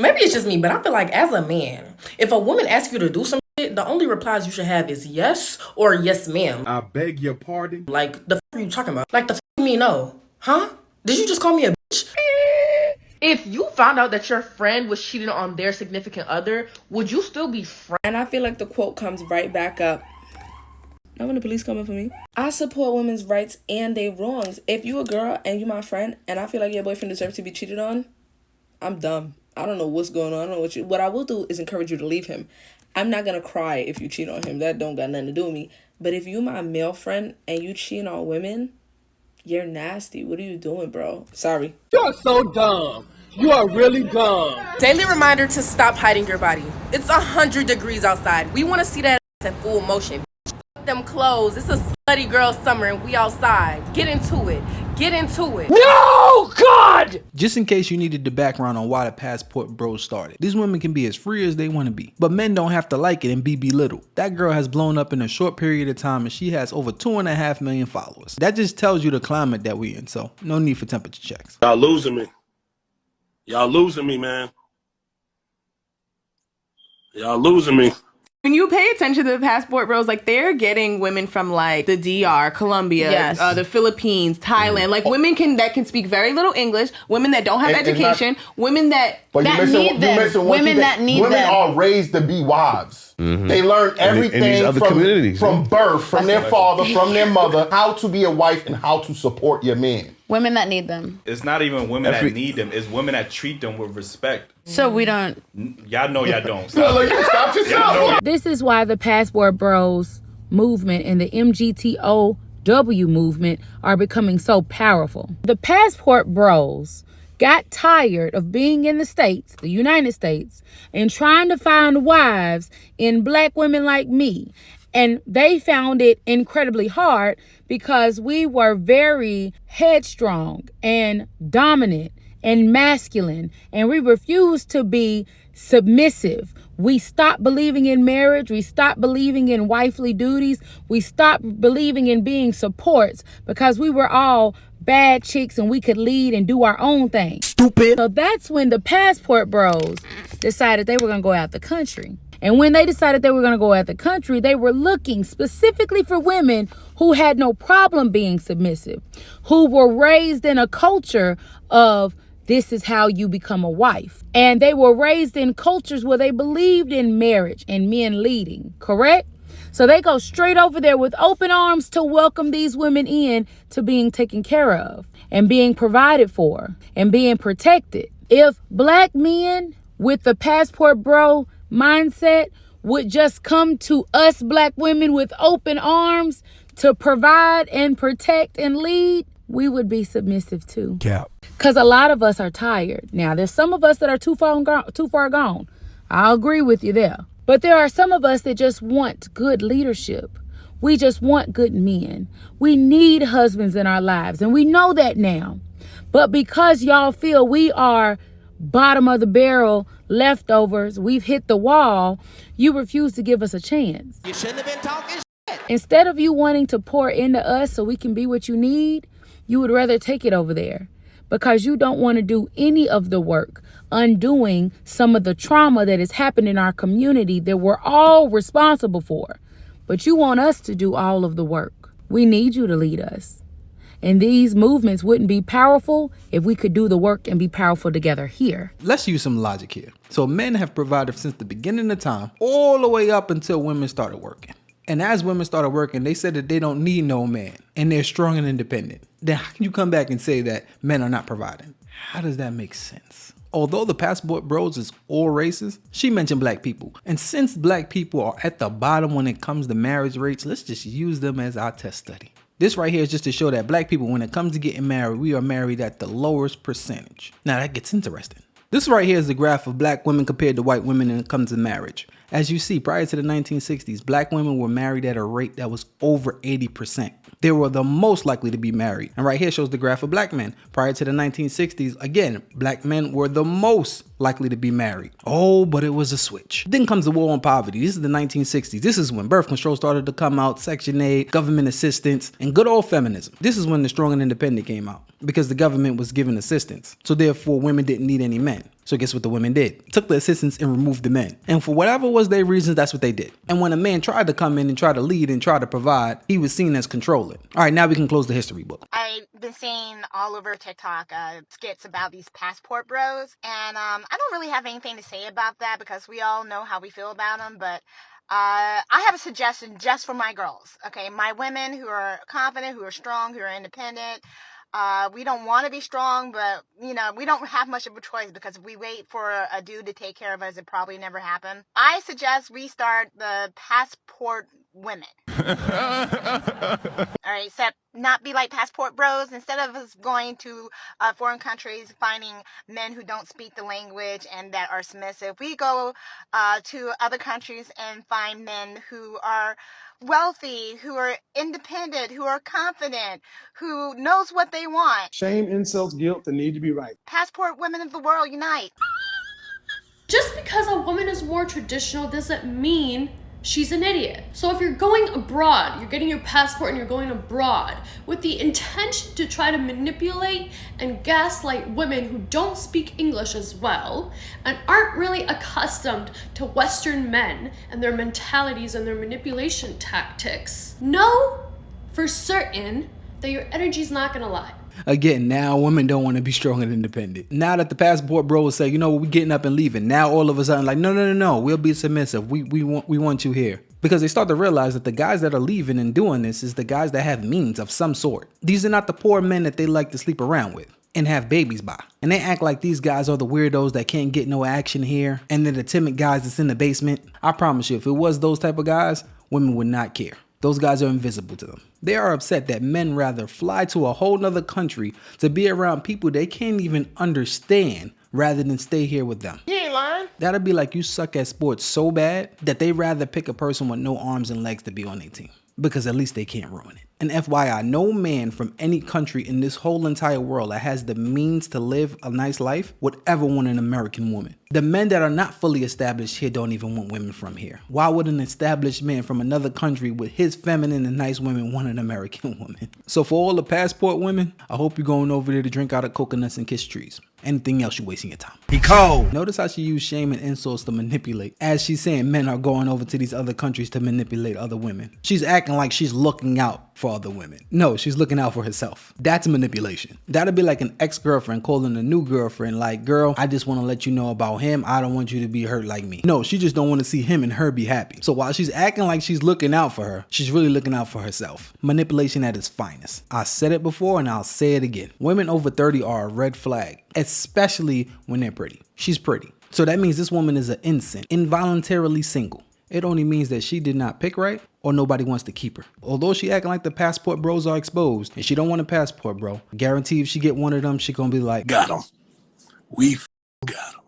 Maybe it's just me, but I feel like as a man, if a woman asks you to do some shit, the only replies you should have is yes or yes, ma'am. I beg your pardon? Like, the f*** are you talking about? Like, the f*** you mean no? Huh? Did you just call me a bitch? If you found out that your friend was cheating on their significant other, would you still be friends? And I feel like the quote comes right back up. Not when the police coming for me. I support women's rights and their wrongs. If you a girl and you my friend and I feel like your boyfriend deserves to be cheated on, I'm dumb. I don't know what's going on. I don't know what I will do is encourage you to leave him. I'm not gonna cry if you cheat on him. That don't got nothing to do with me. But if you my male friend and you cheat on women, you're nasty. What are you doing, bro? Sorry. You're so dumb. You are really dumb. Daily reminder to stop hiding your body. It's 100 degrees outside. We want to see that ass in full motion. Them clothes. It's a slutty girl summer and we outside. Get into it. Get into it. No, God! Just in case you needed the background on why the Passport Bros started. These women can be as free as they want to be. But men don't have to like it and be belittled. That girl has blown up in a short period of time and she has over 2.5 million followers. That just tells you the climate that we in, so no need for temperature checks. Y'all losing me. Y'all losing me, man. Y'all losing me. When you pay attention to the Passport Bros, like they're getting women from like the DR, Colombia, Yes. The Philippines, Thailand, like women that can speak very little English, women that don't have education, women that need them. Women that need them. Women are raised to be wives. They learn everything from birth, from their father, from their mother, how to be a wife and how to support your man. Women that need them. It's not even women that need them. It's women that treat them with respect. So we don't. Y'all know y'all don't. Stop yourself. This is why the Passport Bros movement and the MGTOW movement are becoming so powerful. The Passport Bros got tired of being in the States, the United States, and trying to find wives in black women like me. And they found it incredibly hard because we were very headstrong and dominant and masculine, and we refused to be submissive. We stopped believing in marriage. We stopped believing in wifely duties. We stopped believing in being supports because we were all bad chicks and we could lead and do our own thing. Stupid. So that's when the Passport Bros decided they were going to go out the country. And when they decided they were going to go out the country, they were looking specifically for women who had no problem being submissive, who were raised in a culture of this is how you become a wife. And they were raised in cultures where they believed in marriage and men leading, correct? So they go straight over there with open arms to welcome these women in to being taken care of and being provided for and being protected. If black men with the Passport Bro mindset would just come to us black women with open arms to provide and protect and lead, we would be submissive too. Cap. Because a lot of us are tired. Now, there's some of us that are too far gone. I'll agree with you there. But there are some of us that just want good leadership. We just want good men. We need husbands in our lives, and we know that now. But because y'all feel we are bottom of the barrel leftovers, we've hit the wall, you refuse to give us a chance. You shouldn't have been talking shit. Instead of you wanting to pour into us so we can be what you need, you would rather take it over there because you don't want to do any of the work, undoing some of the trauma that has happened in our community that we're all responsible for. But you want us to do all of the work. We need you to lead us. And these movements wouldn't be powerful if we could do the work and be powerful together here. Let's use some logic here. So men have provided since the beginning of time, all the way up until women started working. And as women started working, they said that they don't need no man and they're strong and independent. Then how can you come back and say that men are not providing? How does that make sense? Although the Passport Bros is all races, she mentioned black people. And since black people are at the bottom when it comes to marriage rates, let's just use them as our test study. This right here is just to show that black people, when it comes to getting married, we are married at the lowest percentage. Now that gets interesting. This right here is the graph of black women compared to white women when it comes to marriage. As you see, prior to the 1960s, black women were married at a rate that was over 80%. They were the most likely to be married. And right here shows the graph of black men. Prior to the 1960s, again, black men were the most likely to be married. Oh, but it was a switch. Then comes the war on poverty. This is the 1960s. This is when birth control started to come out, Section 8, government assistance, and good old feminism. This is when the Strong and Independent came out because the government was giving assistance. So therefore, women didn't need any men. So guess what the women did? Took the assistants and removed the men. And for whatever was their reasons, that's what they did. And when a man tried to come in and try to lead and try to provide, he was seen as controlling. All right, now we can close the history book. I've been seeing all over TikTok skits about these passport bros, and I don't really have anything to say about that because we all know how we feel about them, but I have a suggestion just for my girls, okay? My women who are confident, who are strong, who are independent. We don't want to be strong, but, you know, we don't have much of a choice because if we wait for a dude to take care of us, it probably never happen. I suggest we start the passport women. All right, except not be like passport bros. Instead of us going to foreign countries, finding men who don't speak the language and that are submissive, we go to other countries and find men who are wealthy, who are independent, who are confident, who knows what they want. Shame, insults, guilt, the need to be right. Passport women of the world, unite. Just because a woman is more traditional doesn't mean she's an idiot. So if you're going abroad, you're getting your passport and you're going abroad with the intention to try to manipulate and gaslight women who don't speak English as well and aren't really accustomed to Western men and their mentalities and their manipulation tactics, know for certain that your energy's not gonna lie. Again, now women don't want to be strong and independent. Now that the passport bros say, you know what, we're getting up and leaving. Now all of a sudden, like, no, we'll be submissive. We want you here. Because they start to realize that the guys that are leaving and doing this is the guys that have means of some sort. These are not the poor men that they like to sleep around with and have babies by. And they act like these guys are the weirdos that can't get no action here and they're the timid guys that's in the basement. I promise you, if it was those type of guys, women would not care. Those guys are invisible to them. They are upset that men rather fly to a whole nother country to be around people they can't even understand rather than stay here with them. You ain't lying. That'd be like you suck at sports so bad that they rather pick a person with no arms and legs to be on their team because at least they can't ruin it. And FYI, no man from any country in this whole entire world that has the means to live a nice life would ever want an American woman. The men that are not fully established here don't even want women from here. Why would an established man from another country with his feminine and nice women want an American woman? So for all the passport women, I hope you're going over there to drink out of coconuts and kiss trees. Anything else, you're wasting your time. He cold. Notice how she used shame and insults to manipulate. As she's saying men are going over to these other countries to manipulate other women. She's acting like she's looking out for other women. No, she's looking out for herself. That's manipulation. That'd be like an ex-girlfriend calling a new girlfriend like, girl, I just want to let you know about him. I don't want you to be hurt like me. No, she just don't want to see him and her be happy. So while she's acting like she's looking out for her, she's really looking out for herself. Manipulation at its finest. I said it before and I'll say it again. Women over 30 are a red flag, especially when they're pretty. She's pretty. So that means this woman is an innocent, involuntarily single. It only means that she did not pick right or nobody wants to keep her. Although she acting like the passport bros are exposed and she don't want a passport bro, guarantee if she get one of them, she gonna be like, Got him. We got him.